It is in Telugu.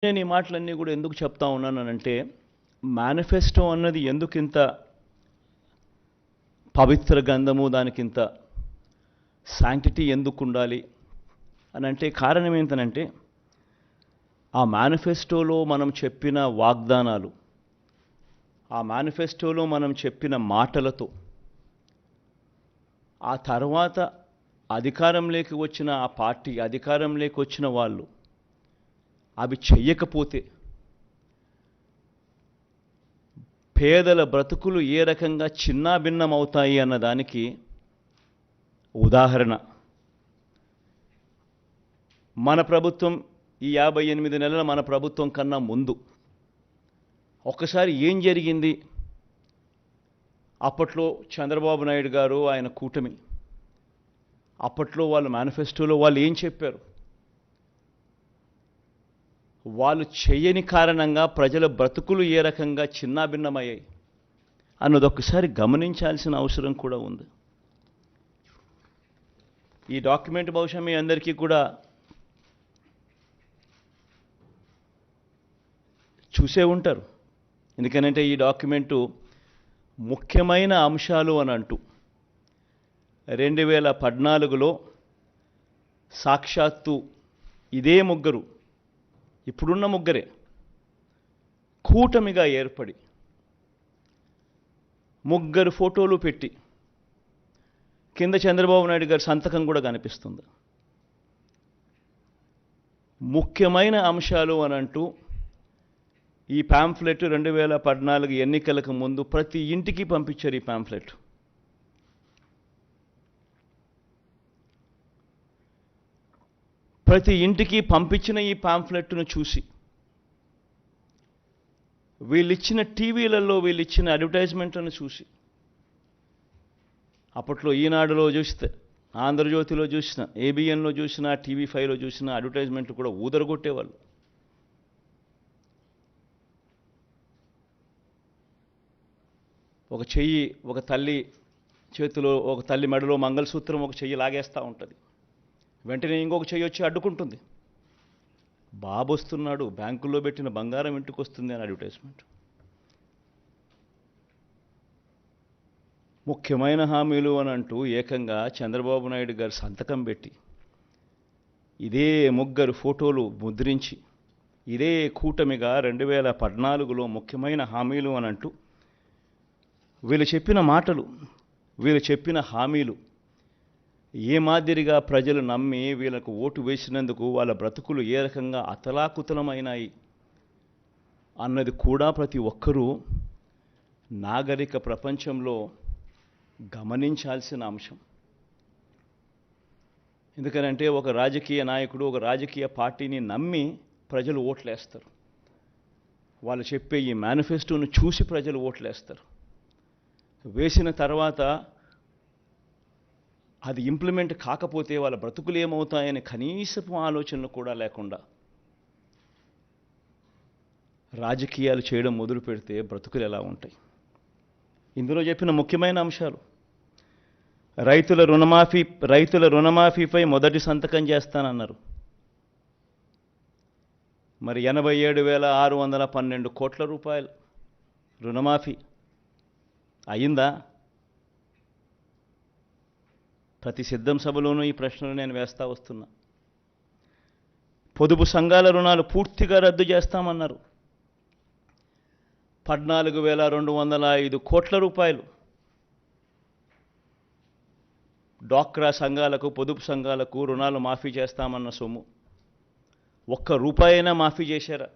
నేను ఈ మాటలన్నీ కూడా ఎందుకు చెప్తా ఉన్నానంటే మేనిఫెస్టో అన్నది ఎందుకింత పవిత్ర గ్రంథము దానికింత శాంక్టిటీ ఎందుకు ఉండాలి అని అంటే కారణం ఏంటనంటే ఆ మేనిఫెస్టోలో మనం చెప్పిన వాగ్దానాలు ఆ మేనిఫెస్టోలో మనం చెప్పిన మాటలతో ఆ తర్వాత అధికారంలోకి వచ్చిన ఆ పార్టీ అధికారంలోకి వచ్చిన వాళ్ళు అవి చెయ్యకపోతే పేదల బ్రతుకులు ఏ రకంగా చిన్నాభిన్నమవుతాయి అన్నదానికి ఉదాహరణ మన ప్రభుత్వం ఈ 58 నెలల మన ప్రభుత్వం కన్నా ముందు ఒక్కసారి ఏం జరిగింది అప్పట్లో చంద్రబాబు నాయుడు గారు ఆయన కూటమి అప్పట్లో వాళ్ళ మేనిఫెస్టోలో వాళ్ళు ఏం చెప్పారు వాళ్ళు చేయని కారణంగా ప్రజల బ్రతుకులు ఏ రకంగా చిన్నాభిన్నమయ్యాయి అన్నది ఒక్కసారి గమనించాల్సిన అవసరం కూడా ఉంది ఈ డాక్యుమెంట్ బహుశా మీ అందరికీ కూడా చూసే ఉంటారు ఎందుకనంటే ఈ డాక్యుమెంటు ముఖ్యమైన అంశాలు అని అంటూ 2014లో సాక్షాత్తు ఇదే ముగ్గురు ఇప్పుడున్న ముగ్గురే కూటమిగా ఏర్పడి ముగ్గురు ఫోటోలు పెట్టి కింద చంద్రబాబు నాయుడు గారి సంతకం కూడా కనిపిస్తుంది ముఖ్యమైన అంశాలు అని అంటూ ఈ పాంఫ్లెట్ 2014 ఎన్నికలకు ముందు ప్రతి ఇంటికి పంపించారు ఈ పాంఫ్లెట్ ప్రతి ఇంటికి పంపించిన ఈ పాంఫ్లెట్ను చూసి వీళ్ళిచ్చిన టీవీలలో వీళ్ళిచ్చిన అడ్వర్టైజ్మెంట్లను చూసి అప్పట్లో ఈనాడులో చూస్తే ఆంధ్రజ్యోతిలో చూసిన ఏబిఎన్లో చూసిన టీవీ5లో చూసిన అడ్వర్టైజ్మెంట్లు కూడా ఊదరగొట్టేవాళ్ళు ఒక చెయ్యి ఒక తల్లి చేతిలో ఒక తల్లి మెడలో మంగళసూత్రం ఒక చెయ్యి లాగేస్తూ ఉంటుంది వెంటనే ఇంకొక చెయ్యి వచ్చి అడ్డుకుంటుంది బాబు వస్తున్నాడు బ్యాంకుల్లో పెట్టిన బంగారం ఇంటికి వస్తుంది అని అడ్వర్టైజ్మెంట్ ముఖ్యమైన హామీలు అని అంటూ ఏకంగా చంద్రబాబు నాయుడు గారు సంతకం పెట్టి ఇదే ముగ్గురు ఫోటోలు ముద్రించి ఇదే కూటమిగా 2014లో ముఖ్యమైన హామీలు అని అంటూ వీళ్ళు చెప్పిన మాటలు వీళ్ళు చెప్పిన హామీలు ఏ మాదిరిగా ప్రజలు నమ్మి వీళ్ళకు ఓటు వేసినందుకు వాళ్ళ బ్రతుకులు ఏ రకంగా అతలాకుతలమైనాయి అన్నది కూడా ప్రతి ఒక్కరూ నాగరిక ప్రపంచంలో గమనించాల్సిన అంశం ఎందుకనంటే ఒక రాజకీయ నాయకుడు ఒక రాజకీయ పార్టీని నమ్మి ప్రజలు ఓట్లేస్తారు వాళ్ళు చెప్పే ఈ మేనిఫెస్టోను చూసి ప్రజలు ఓట్లేస్తారు వేసిన తర్వాత అది ఇంప్లిమెంట్ కాకపోతే వాళ్ళ బ్రతుకులు ఏమవుతాయని కనీసపు ఆలోచనలు కూడా లేకుండా రాజకీయాలు చేయడం మొదలు పెడితే బ్రతుకులు ఎలా ఉంటాయి ఇందులో చెప్పిన ముఖ్యమైన అంశాలు రైతుల రుణమాఫీపై మొదటి సంతకం చేస్తానన్నారు మరి 87,612 కోట్ల రూపాయలు రుణమాఫీ అయిందా ప్రతి సిద్ధం సభలోనూ ఈ ప్రశ్నలు నేను వేస్తా వస్తున్నా పొదుపు సంఘాల రుణాలు పూర్తిగా రద్దు చేస్తామన్నారు 14,205 కోట్ల రూపాయలు డ్వాక్రా సంఘాలకు పొదుపు సంఘాలకు రుణాలు మాఫీ చేస్తామన్న సొమ్ము ఒక్క రూపాయైనా మాఫీ చేశారా